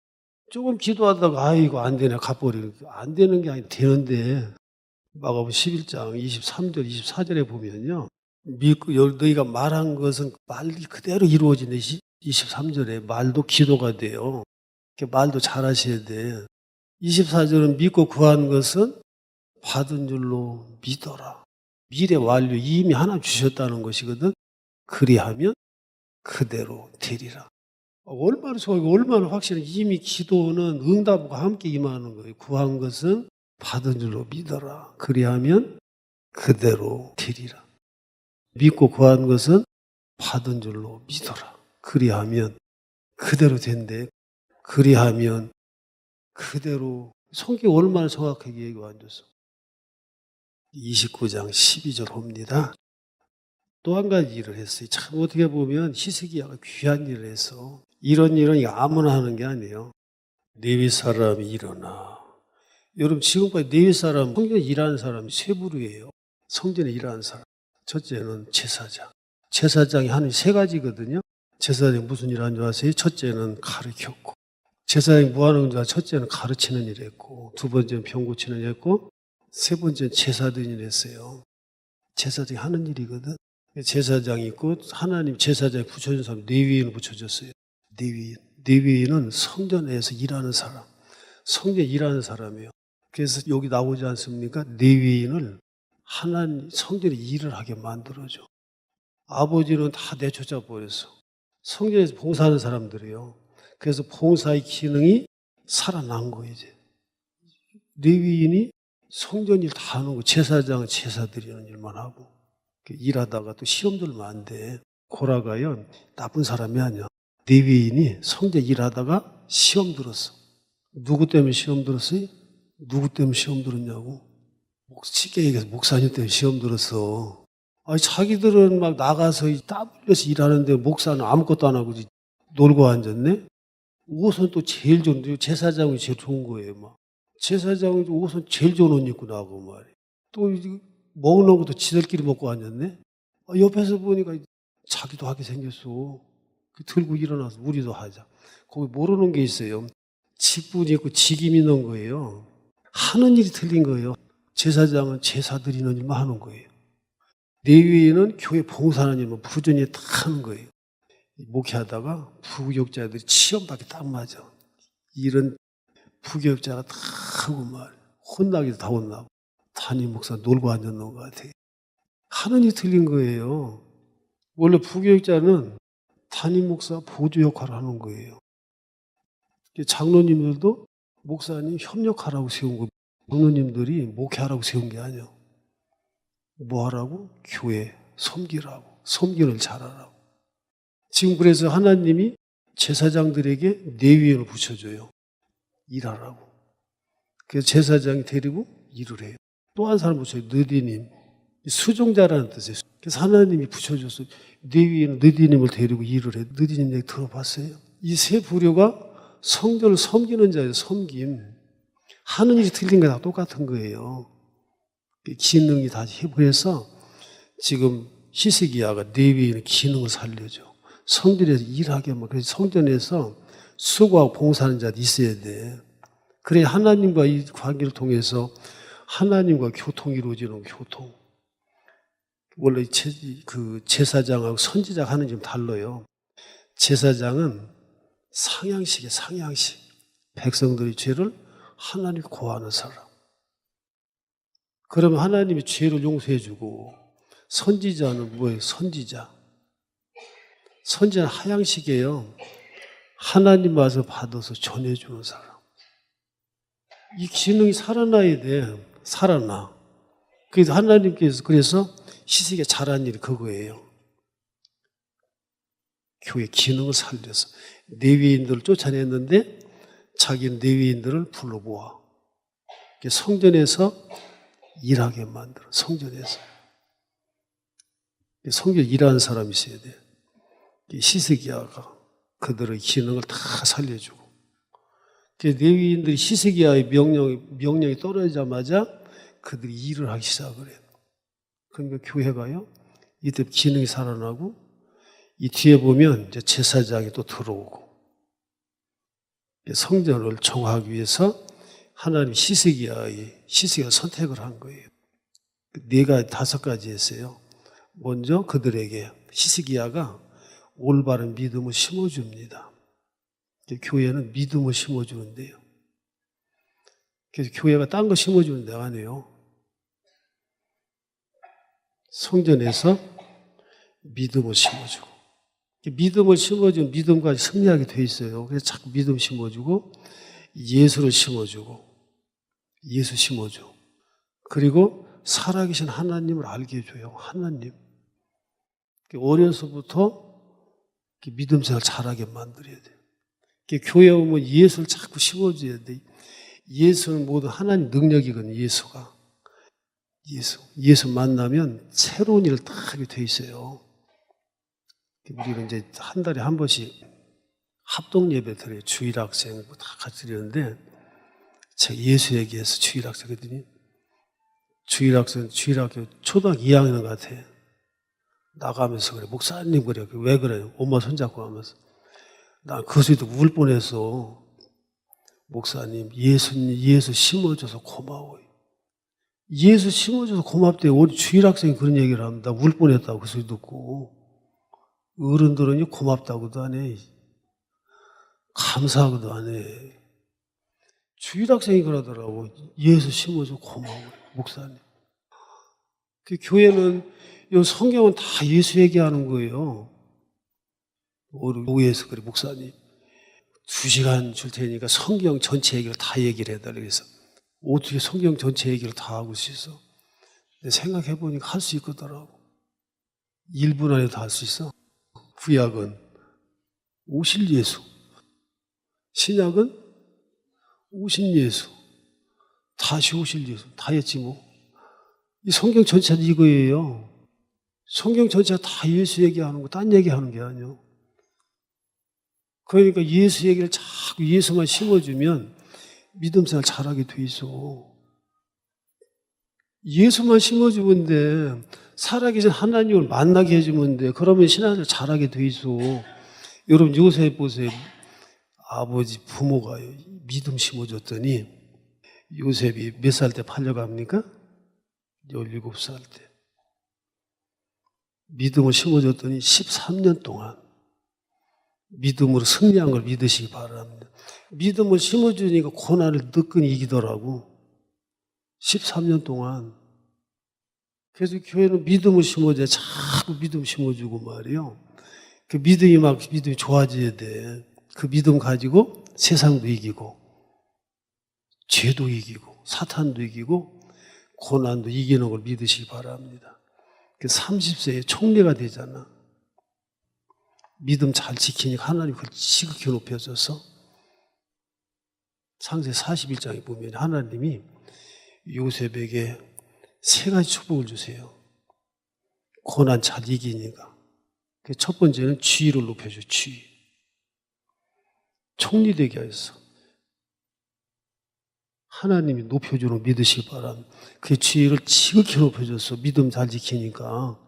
조금 기도하다가 아이고 안 되네 가버리는 안 되는 게 아니라 되는데 마가복음 11장 23절 24절에 보면요. 믿고 너희가 말한 것은 말이 그대로 이루어지네. 23절에 말도 기도가 돼요. 말도 잘하셔야 돼. 24절은 믿고 구한 것은 받은 줄로 믿어라. 미래 완료 이미 하나님 주셨다는 것이거든. 그리하면 그대로 되리라. 얼마나 좋아요. 얼마나 확실해. 이미 기도는 응답과 함께 임하는 거예요. 구한 것은 받은 줄로 믿어라. 그리하면 그대로 되리라. 믿고 구한 것은 받은 줄로 믿어라. 그리하면 그대로 된대. 그리하면 그대로. 성경 얼마나 정확하게 얘기가 안 줬어. 29장 12절 봅니다. 또 한 가지 일을 했어요. 참 어떻게 보면 히스기야가 귀한 일을 했어. 이런 일은 아무나 하는 게 아니에요. 레위 사람이 일어나. 여러분 지금까지 레위 사람, 성전에 일하는 사람이 세 부류예요. 성전에 일하는 사람. 첫째는 제사장. 제사장이 하는 세 가지거든요. 제사장이 무슨 일 하는 줄 아세요? 첫째는 가르쳤고. 제사장이 뭐 하는 줄 아세요? 첫째는 가르치는 일 했고, 두 번째는 병 고치는 일 했고, 세 번째는 제사 드리는 일 했어요. 제사장이 하는 일이거든. 제사장이 있고 하나님 제사장이 붙여준 사람 레위인을 붙여줬어요. 레위인은 성전에서 일하는 사람, 성전에 일하는 사람이에요. 그래서 여기 나오지 않습니까? 레위인을 하나님 성전에 일을 하게 만들어줘. 아버지는 다 내쫓아 버렸어. 성전에서 봉사하는 사람들이에요. 그래서 봉사의 기능이 살아난 거예요. 이제 레위인이 성전 일 다 하는 거. 제사장은 제사 드리는 일만 하고. 일하다가 또 시험 들면 안 돼. 고라가요 나쁜 사람이 아니야. 레위인이 성전 일하다가 시험 들었어. 누구 때문에 시험 들었어요? 누구 때문에 시험 들었냐고. 쉽게 얘기해서 목사님 때문에 시험 들었어. 아니 자기들은 막 나가서 땀 흘려서 일하는데 목사는 아무것도 안 하고 놀고 앉았네. 옷은 또 제일 좋은, 제사장이 제일 좋은 거예요. 막 제사장이 옷은 제일 좋은 옷 입고 나고 말이에요. 또 먹는 것도 지들끼리 먹고 앉았네. 옆에서 보니까 자기도 하게 생겼어. 들고 일어나서 우리도 하자. 거기 모르는 게 있어요. 직분이 있고 직임이 있는 거예요. 하는 일이 틀린 거예요. 제사장은 제사 드리는 일만 하는 거예요. 레위인은 교회 봉사하는 일만 부전히 다 하는 거예요. 목회하다가 부교육자들이 시험밖에 딱 맞아. 이런 부교육자가 다 하고 말 혼나기도 다 혼나고 담임 목사 놀고 앉았는 것 같아. 하는 일이 틀린 거예요. 원래 부교육자는 담임 목사 보조 역할을 하는 거예요. 장로님들도 목사님 협력하라고 세운 거. 장로님들이 목회하라고 세운 게 아니야. 뭐 하라고? 교회 섬기라고. 섬기는 잘하라고. 지금 그래서 하나님이 제사장들에게 레위인을 붙여줘요. 일하라고. 그래서 제사장이 데리고 일을 해요. 또 한 사람 붙여요. 느디님. 수종자라는 뜻이에요. 그래서 하나님이 붙여줘서 레위인 느디님을 데리고 일을 해요. 느디님 얘기 들어봤어요? 이 세 부류가 성전을 섬기는 자예요. 섬김. 하는 일이 틀린 게 다 똑같은 거예요. 기능이 다 해부해서 지금 히스기야가 레위인의 기능을 살려줘. 성전에서 일하게 하면, 그래서 성전에서 수고하고 봉사하는 자도 있어야 돼. 그래야 하나님과 이 관계를 통해서 하나님과 교통이 이루어지는 교통. 원래 그 제사장하고 선지자가 하는 게 좀 달라요. 제사장은 상향식이에요, 상향식. 백성들의 죄를 하나님 고하는 사람. 그러면 하나님이 죄를 용서해주고, 선지자는 뭐예요? 선지자. 선지자는 하향식이에요. 하나님 와서 받아서 전해주는 사람. 이 기능이 살아나야 돼. 살아나. 그래서 하나님께서 그래서 히스기야 잘한 일이 그거예요. 교회 기능을 살려서 레위인들을 쫓아냈는데 자기는 레위인들을 불러 모아 성전에서 일하게 만들어. 성전에서 성전 일하는 사람이 있어야 돼. 히스기야가 그들의 기능을 다 살려주고. 레위인들이 히스기야의 명령이 떨어지자마자 그들이 일을 하기 시작을 해요. 그러니까 교회가요, 이때 기능이 살아나고, 이 뒤에 보면 이제 제사장이 또 들어오고, 성전을 정하기 위해서 하나님 히스기야 선택을 한 거예요. 다섯 가지 했어요. 먼저 그들에게 히스기야가 올바른 믿음을 심어줍니다. 교회는 믿음을 심어주는데요. 그래서 교회가 딴 거 심어주는 데가 아니에요. 성전에서 믿음을 심어주고, 믿음을 심어주면 믿음까지 승리하게 돼 있어요. 그래서 자꾸 믿음 심어주고 예수를 심어주고 예수 심어줘. 그리고 살아계신 하나님을 알게 해줘요. 하나님. 어려서부터 믿음 생활 잘하게 만들어야 돼요. 교회 오면 예수를 자꾸 심어줘야 돼. 예수는 모두 하나님 능력이거든요. 예수가. 예수 만나면 새로운 일을 다 하게 돼 있어요. 우리는 이제 한 달에 한 번씩 합동 예배 드려요. 주일학생 다 같이 드리는데, 제가 예수 얘기해서 주일학생이거든요. 주일학교 초등학교 2학년 같아. 나가면서 그래. 목사님 그래. 왜 그래요? 엄마 손잡고 하면서. 난 그 소리도 울 뻔해서. 목사님, 예수 심어줘서 고마워요. 예수 심어줘서 고맙대요. 우리 주일학생이 그런 얘기를 합니다. 울 뻔했다고 그 소리 듣고. 어른들은 고맙다고도 안 해. 감사하고도 안 해. 주일학생이 그러더라고. 예수 심어줘서 고마워요. 목사님. 그 교회는 이 성경은 다 예수 얘기하는 거예요. 오해해서 그래. 목사님 2시간 줄 테니까 성경 전체 얘기를 다 얘기를 해달라. 그래서 어떻게 성경 전체 얘기를 다 하고 있어? 근데 생각해보니까 할 수 있거더라고. 1분 안에 다 할 수 있어. 구약은 오실 예수, 신약은 오신 예수, 다시 오실 예수. 다 했지 뭐. 이 성경 전체는 이거예요. 성경 전체가 다 예수 얘기하는 거, 딴 얘기하는 게 아니에요. 그러니까 예수 얘기를 자꾸 예수만 심어주면 믿음 생활 잘하게 돼 있어. 예수만 심어주면 돼. 살아계신 하나님을 만나게 해주면 돼. 그러면 신앙생활 잘하게 돼 있어. 여러분 요셉 보세요. 아버지 부모가 믿음 심어줬더니 요셉이 몇 살 때 팔려갑니까? 17살 때. 믿음을 심어줬더니 13년 동안 믿음으로 승리한 걸 믿으시기 바랍니다. 믿음을 심어주니까 고난을 느끈히 이기더라고. 13년 동안. 그래서 교회는 믿음을 심어줘야 자꾸 믿음 심어주고 말이에요. 그 믿음이 좋아져야 돼. 그 믿음 가지고 세상도 이기고, 죄도 이기고, 사탄도 이기고, 고난도 이기는 걸 믿으시기 바랍니다. 30세에 총리가 되잖아. 믿음 잘 지키니까 하나님 그걸 지극히 높여줘서 창세 41장에 보면 하나님이 요셉에게 3가지 축복을 주세요. 고난 잘 이기니까. 첫 번째는 지위를 높여줘. 지위. 총리 되게 하셔서 하나님이 높여주는 거 믿으시기 바랍니다. 그 지위를 지극히 높여줘서 믿음 잘 지키니까.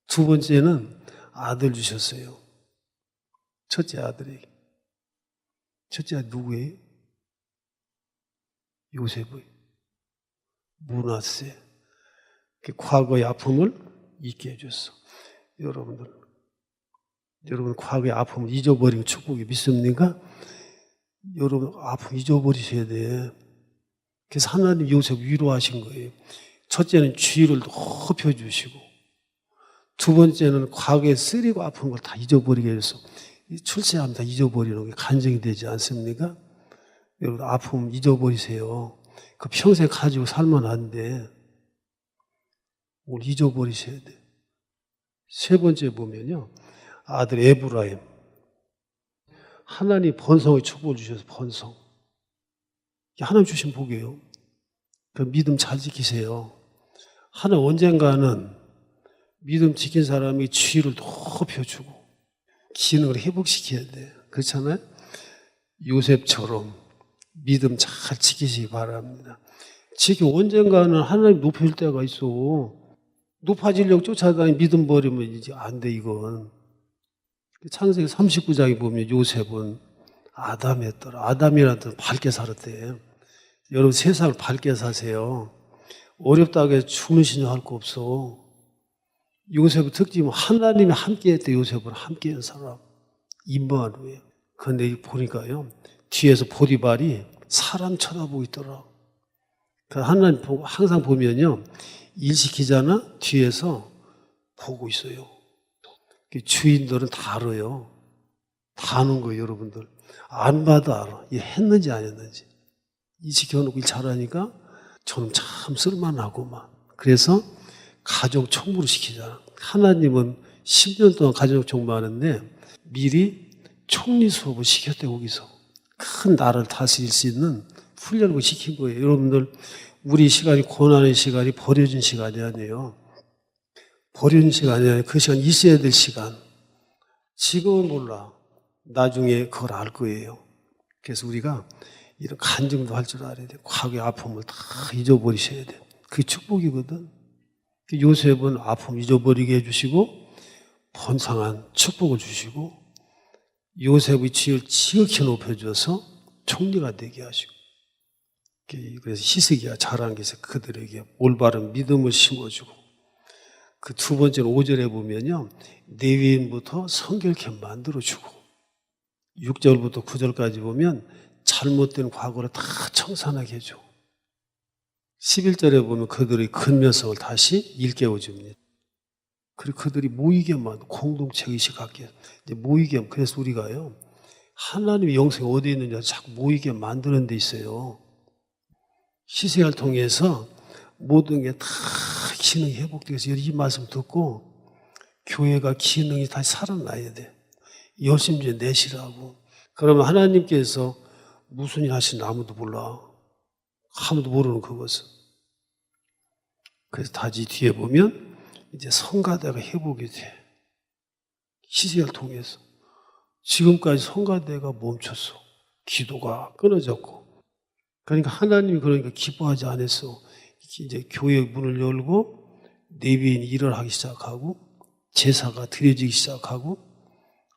두 번째는 아들 주셨어요. 첫째 아들에게. 첫째 아들 누구예요? 요셉의 므낫세. 과거의 아픔을 잊게 해줬어. 여러분 과거의 아픔을 잊어버리는 축복이 믿습니까? 여러분 아픔 잊어버리셔야 돼. 그래서 하나님 요셉 위로하신 거예요. 첫째는 주의를 높여주시고, 두 번째는 과거에 쓰리고 아픈 걸 다 잊어버리게 해서 출세하면 다 잊어버리는 게 간증이 되지 않습니까? 여러분 아픔 잊어버리세요. 그 평생 가지고 살면 안 돼. 오늘 잊어버리셔야 돼. 세 번째 보면요, 아들 에브라임. 하나님 번성의 축복을 주셔서 번성. 하나님 주신 복이에요. 그 믿음 잘 지키세요. 하나님 언젠가는 믿음 지킨 사람이 지위를 높여주고 기능을 회복시켜야 돼. 그렇잖아요? 요셉처럼 믿음 잘 지키시기 바랍니다. 지금 언젠가는 하나님 높여줄 때가 있어. 높아지려고 쫓아다니 믿음 버리면 이제 안 돼, 이건. 창세기 39장에 보면 요셉은 아담이었더라. 아담이라는 뜻은 밝게 살았대. 여러분 세상을 밝게 사세요. 어렵다고 해서 죽는 신용 할 거 없어. 요셉의 특징은 하나님이 함께 했대. 요셉은 함께 한 사람. 임마누엘. 그런데 보니까요, 뒤에서 보디발이 사람 쳐다보고 있더라. 하나님 보고 항상 보면요, 일 시키잖아? 뒤에서 보고 있어요. 주인들은 다 알아요. 다 아는 거예요, 여러분들. 안 봐도 알아. 얘 했는지 안 했는지. 일 시켜놓고 일 잘하니까 저는 참 쓸만하고만. 그래서 가족 총무를 시키잖아. 하나님은 10년 동안 가족 총무하는데 미리 총리 수업을 시켰대, 거기서. 큰 나라를 다스릴 수 있는 훈련을 시킨 거예요. 여러분들, 우리 시간이 고난의 시간이 버려진 시간이 아니에요. 버려진 시간이 아니에요. 그 시간 있어야 될 시간. 지금은 몰라. 나중에 그걸 알 거예요. 그래서 우리가 이런 간증도 할 줄 알아야 돼. 과거의 아픔을 다 잊어버리셔야 돼. 그게 축복이거든. 요셉은 아픔 잊어버리게 해주시고 번성한 축복을 주시고 요셉의 지위를 지극히 높여줘서 총리가 되게 하시고 그래서 히스기야 잘하는 게 있어요. 그들에게 올바른 믿음을 심어주고 그 두 번째는 5절에 보면요. 레위인부터 성결케 만들어주고 6절부터 9절까지 보면 잘못된 과거를 다 청산하게 해줘. 11절에 보면 그들의 근면성을 다시 일깨워줍니다. 그리고 그들이 모이게만 공동체 의식 갖게 이제 모이게 그래서 우리가요 하나님의 영생이 어디에 있는지 자꾸 모이게 만드는 데 있어요. 시세를 통해서 모든 게 다 기능이 회복돼서 이 말씀 듣고 교회가 기능이 다시 살아나야 돼. 열심히 내시라고. 그러면 하나님께서 무슨 일 하시는지 아무도 몰라. 아무도 모르는 그것은. 그래서 다시 뒤에 보면 이제 성가대가 회복이 돼. 시세를 통해서. 지금까지 성가대가 멈췄어. 기도가 끊어졌고. 그러니까 하나님이 그러니까 기뻐하지 않았어. 이제 교회 문을 열고 레위인이 일을 하기 시작하고 제사가 드려지기 시작하고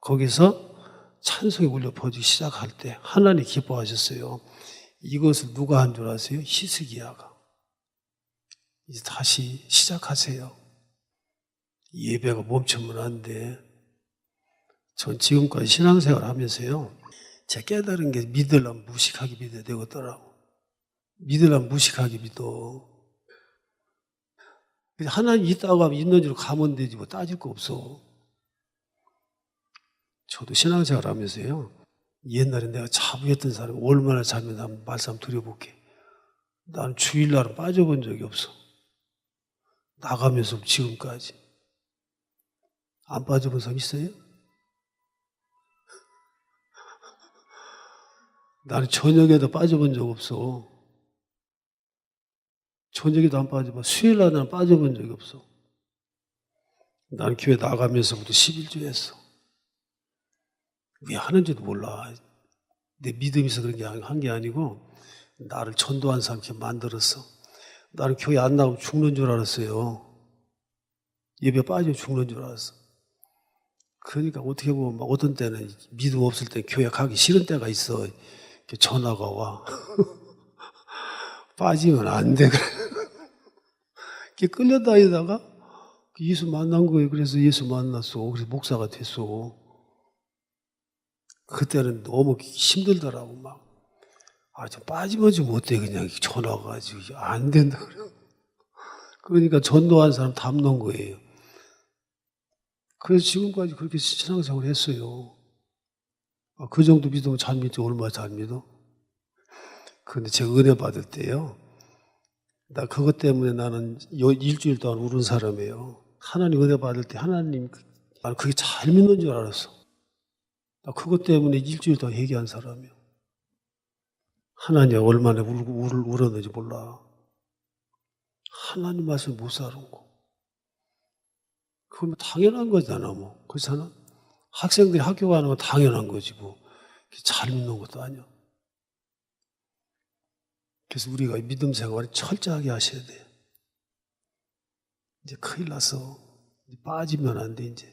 거기서 찬송이 울려 퍼지기 시작할 때 하나님 기뻐하셨어요. 이것을 누가 한 줄 아세요? 히스기야가. 이제 다시 시작하세요. 예배가 멈추면 안 돼. 전 지금까지 신앙생활 하면서요. 제가 깨달은 게 믿으려면 무식하게 믿어야 되겠더라고. 믿으려면 무식하게 믿어. 하나님 있다고 하면 있는 줄 가면 되지 뭐 따질 거 없어. 저도 신앙생활 하면서요. 옛날에 내가 자부했던 사람이 얼마나 잘면 한번 말씀 한번 드려볼게. 나는 주일날은 빠져본 적이 없어. 나가면서 지금까지. 안 빠져본 사람 있어요? 나는 저녁에도 빠져본 적 없어. 저녁에도 안 빠져봐. 수요일날 나는 빠져본 적이 없어. 나는 교회 나가면서부터 11주 했어. 왜 하는지도 몰라. 내 믿음이 있어 그런 게 한 게 아니고 나를 전도한 사람 이렇게 만들었어. 나는 교회 안 나오면 죽는 줄 알았어요. 예배 빠지면 죽는 줄 알았어. 그러니까 어떻게 보면 막 어떤 때는 믿음 없을 때 교회 가기 싫은 때가 있어. 전화가 와. 빠지면 안 돼. 끌려다니다가 예수 만난 거예요. 그래서 예수 만났어. 그래서 목사가 됐어. 그때는 너무 힘들더라고, 막. 저 빠지면 좀 어때, 그냥 전화가 가지고. 안 된다, 그래. 그러니까 전도한 사람 담는 거예요. 그래서 지금까지 그렇게 신앙생활을 했어요. 그 정도 믿으면 잘 믿지, 얼마나 잘 믿어? 그런데 제가 은혜 받을 때요. 나 그것 때문에 나는 일주일 동안 울은 사람이에요. 하나님 은혜 받을 때 하나님, 나는 그게 잘 믿는 줄 알았어. 나 그것 때문에 일주일 동안 얘기한 사람이에요. 하나님 얼마나 울었는지 몰라. 하나님 말씀 못 사는 거. 그건 당연한 거잖아, 뭐. 그렇잖아? 학생들이 학교 가는 건 당연한 거지, 뭐. 잘 믿는 것도 아니야. 그래서 우리가 믿음 생활을 철저하게 하셔야 돼. 이제 큰일 났어. 이제 빠지면 안 돼, 이제.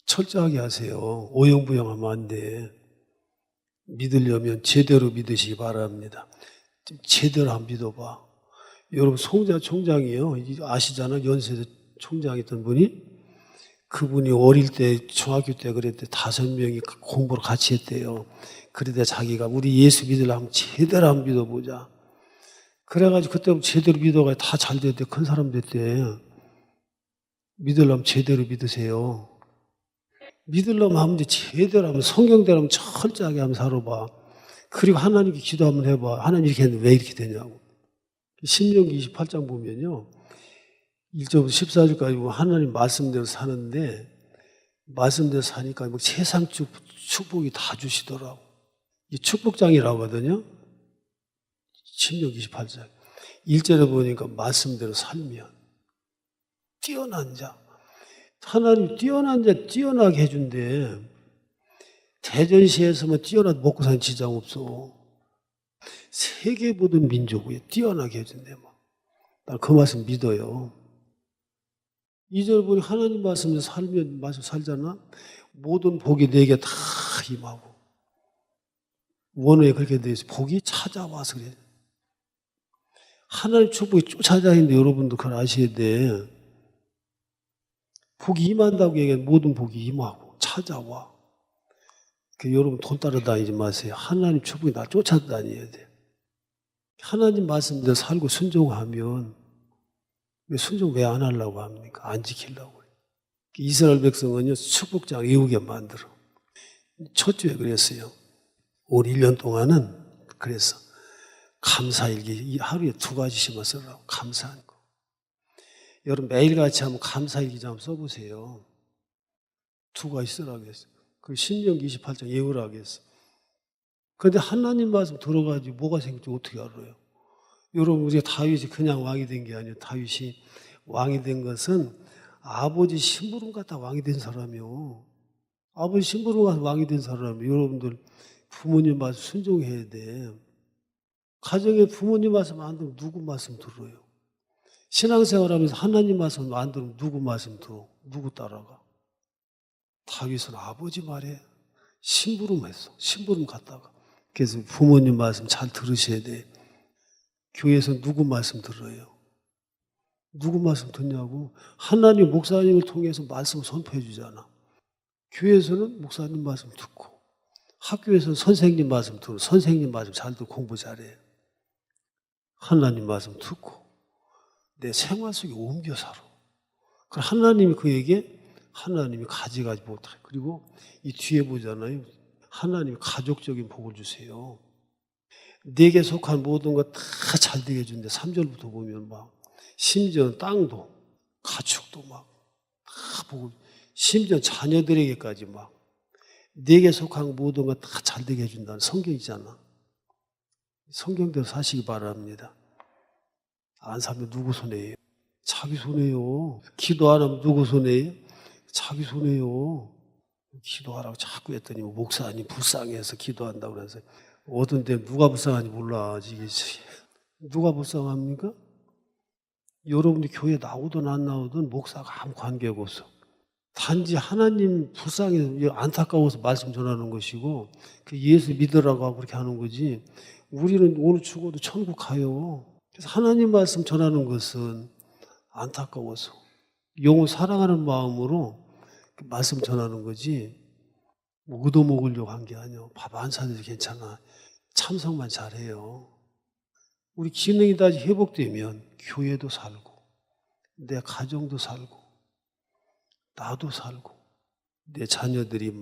철저하게 하세요. 오영부영하면 안 돼. 믿으려면 제대로 믿으시기 바랍니다. 제대로 한번 믿어봐. 여러분, 송자 총장이요. 아시잖아. 연세대 총장이었던 분이. 그분이 어릴 때, 중학교 때 그랬대. 5명이 공부를 같이 했대요. 그러다 자기가 우리 예수 믿으려면 제대로 한번 믿어보자. 그래가지고 그때부터 제대로 믿어가 다 잘 됐대. 큰 사람 됐대. 믿으려면 제대로 믿으세요. 믿으려면 하면 이제 제대로 하면 성경대로 하면 철저하게 하면 살아봐. 그리고 하나님께 기도 한번 해봐. 하나님 이렇게 했는데 왜 이렇게 되냐고. 신명기 28장 보면요. 1절부터 14절까지 보면 하나님 말씀대로 사는데 말씀대로 사니까 뭐 세상 축복이 다 주시더라고. 이 축복장이라고 하거든요. 신명기 28장. 1절에 보니까 말씀대로 살면 뛰어난 자. 하나님 뛰어난 자 뛰어나게 해준대. 대전시에서만 뛰어나도 먹고 사는 지장 없어. 세계 모든 민족에 뛰어나게 해준대. 난 그 말씀 믿어요. 2절 보니 하나님 말씀을 살면 말씀 살잖아. 모든 복이 내게 다 임하고. 원어에 그렇게 되어 있어. 복이 찾아와서 그래. 하나님 축복이 쫓아다니는데 여러분도 그걸 아셔야 돼. 복이 임한다고 얘기하면 모든 복이 임하고 찾아와. 여러분 돈 따라다니지 마세요. 하나님 축복이 나 쫓아다녀야 돼. 하나님 말씀대로 살고 순종하면 왜 순종 왜 안 하려고 합니까? 안 지키려고. 이스라엘 백성은요 축복장 외우게 만들어. 첫 주에 그랬어요. 올 1년 동안은 그래서 감사일기 하루에 2가지씩만 쓰라고. 감사한 거. 여러분 매일같이 한번 감사일기 좀 써보세요. 2가지 쓰라고 했어요. 그 신명기 28장 외우라고 했어. 그런데 하나님 말씀 들어가지고 뭐가 생길지 어떻게 알아요? 여러분 우리가 다윗이 그냥 왕이 된 게 아니에요. 다윗이 왕이 된 것은 아버지 심부름 갖다 왕이 된 사람이요. 아버지 심부름 가서 왕이 된 사람이요. 여러분들 부모님 말씀 순종해야 돼. 가정에 부모님 말씀 안 들으면 누구 말씀 들어요? 신앙생활하면서 하나님 말씀 안 들으면 누구 말씀 들어? 누구 따라가? 다윗은 아버지 말에 심부름했어. 심부름 갔다가. 그래서 부모님 말씀 잘 들으셔야 돼. 교회에서 누구 말씀 들어요? 누구 말씀 듣냐고? 하나님 목사님을 통해서 말씀을 선포해 주잖아. 교회에서는 목사님 말씀 듣고 학교에서는 선생님 말씀 듣고 선생님 말씀 잘 듣고 공부 잘해. 하나님 말씀 듣고 내 생활 속에 옮겨 살아. 그럼 하나님이 그에게 하나님이 가지가지 못해. 그리고 이 뒤에 보잖아요. 하나님이 가족적인 복을 주세요. 내게 속한 모든 것 다 잘 되게 해준대. 3절부터 보면 막 심지어 땅도 가축도 막 다 보고 심지어 자녀들에게까지 막 내게 속한 모든 것 다 잘 되게 해준다는 성경이잖아. 성경대로 사시기 바랍니다. 안 사면 누구 손해예요? 자기 손해요. 기도 안 하면 누구 손해예요? 자기 손해요. 기도하라고 자꾸 했더니 목사님 불쌍해서 기도한다고 그래서 어떤 데 누가 불쌍한지 몰라. 이게 누가 불쌍합니까? 여러분이 교회 나오든 안 나오든 목사가 아무 관계가 없어. 단지 하나님 불쌍해서 안타까워서 말씀 전하는 것이고 그 예수 믿으라고 하고 그렇게 하는 거지. 우리는 오늘 죽어도 천국 가요. 그래서 하나님 말씀 전하는 것은 안타까워서 영혼 사랑하는 마음으로 그 말씀 전하는 거지 뭐 얻어먹으려고 한 게 아니야. 밥 안 사도 괜찮아. 참석만 잘해요. 우리 기능이 다시 회복되면 교회도 살고 내 가정도 살고 나도 살고 내 자녀들이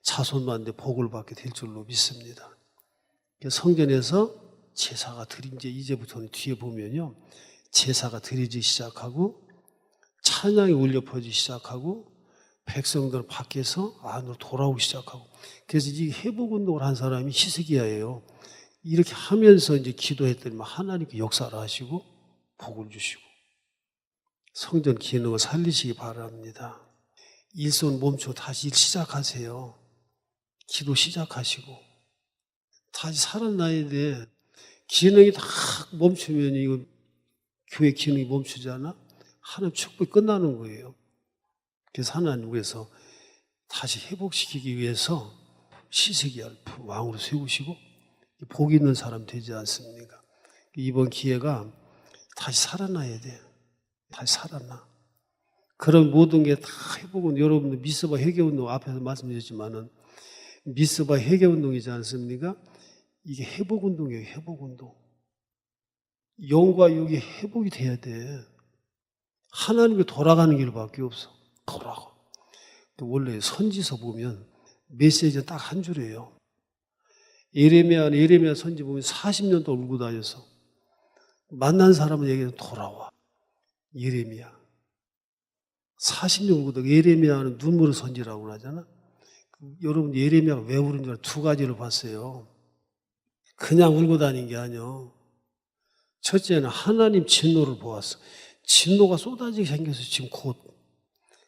자손만대 복을 받게 될 줄로 믿습니다. 성전에서 제사가 이제부터는 뒤에 보면요. 제사가 드려지기 시작하고 찬양이 울려 퍼지기 시작하고 백성들은 밖에서 안으로 돌아오기 시작하고 그래서 이 회복운동을 한 사람이 히스기야예요. 이렇게 하면서 이제 기도했더니 하나님께 역사를 하시고 복을 주시고 성전 기능을 살리시기 바랍니다. 일손 멈추고 다시 일 시작하세요. 기도 시작하시고 다시 살아나야 돼. 기능이 다 멈추면 이거 교회 기능이 멈추잖아. 하나님 축복이 끝나는 거예요. 그래서 하나님 위해서 다시 회복시키기 위해서 히스기야를 왕으로 세우시고 복 있는 사람 되지 않습니까? 이번 기회가 다시 살아나야 돼. 다시 살아나. 그런 모든 게 다 회복은 여러분들 미스바 회개운동 앞에서 말씀드렸지만은 미스바, 회개운동이지 않습니까? 이게 회복운동이에요, 회복운동. 영과 육이 회복이 돼야 돼. 하나님께 돌아가는 길밖에 없어. 돌아가. 원래 선지서 보면 메시지는 딱 한 줄이에요. 예레미야 선지 보면 40년 동안 울고 다녀서 만난 사람은 얘기해서 돌아와. 예레미야. 40년 울고 다녀. 예레미야는 눈물의 선지라고 하잖아. 여러분 예레미야가 왜 우는 줄 알아? 두 가지를 봤어요. 그냥 울고 다닌 게 아니요. 첫째는 하나님 진노를 보았어. 진노가 쏟아지게 생겨서 지금 곧.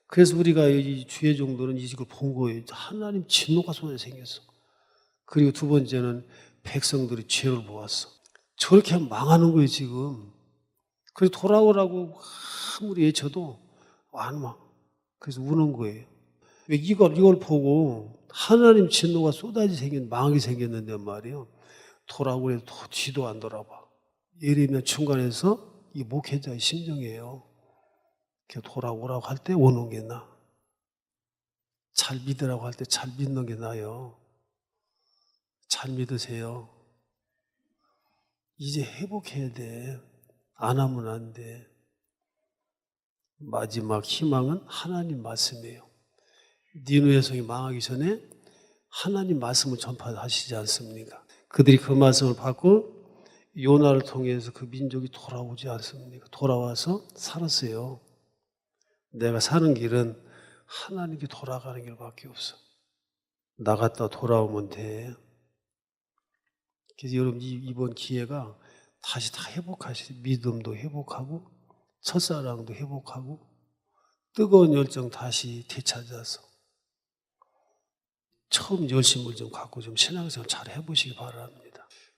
그래서 우리가 이 주의 정도는 이걸 본 거예요. 하나님 진노가 쏟아지게 생겼어. 그리고 두 번째는 백성들이 죄를 보았어. 저렇게 하면 망하는 거예요, 지금. 그래서 돌아오라고 아무리 외쳐도 안 와. 그래서 우는 거예요. 왜 이걸 보고 하나님 진노가 쏟아지게 망하게 생겼는데 말이에요. 돌아오고 해도 뒤도 안 돌아봐. 예레미야 중간에서 이 목회자의 심정이에요. 돌아오라고 할 때 오는 게 나. 잘 믿으라고 할 때 잘 믿는 게 나요. 잘 믿으세요. 이제 회복해야 돼. 안 하면 안 돼. 마지막 희망은 하나님 말씀이에요. 니느웨 성이 망하기 전에 하나님 말씀을 전파하시지 않습니까? 그들이 그 말씀을 받고 요나를 통해서 그 민족이 돌아오지 않습니까? 돌아와서 살았어요. 내가 사는 길은 하나님께 돌아가는 길밖에 없어. 나갔다 돌아오면 돼. 그래서 여러분 이번 기회가 다시 다 회복하시죠. 믿음도 회복하고 첫사랑도 회복하고 뜨거운 열정 다시 되찾아서 처음 열심을 좀 갖고 좀 신앙생활 잘 해보시기 바랍니다.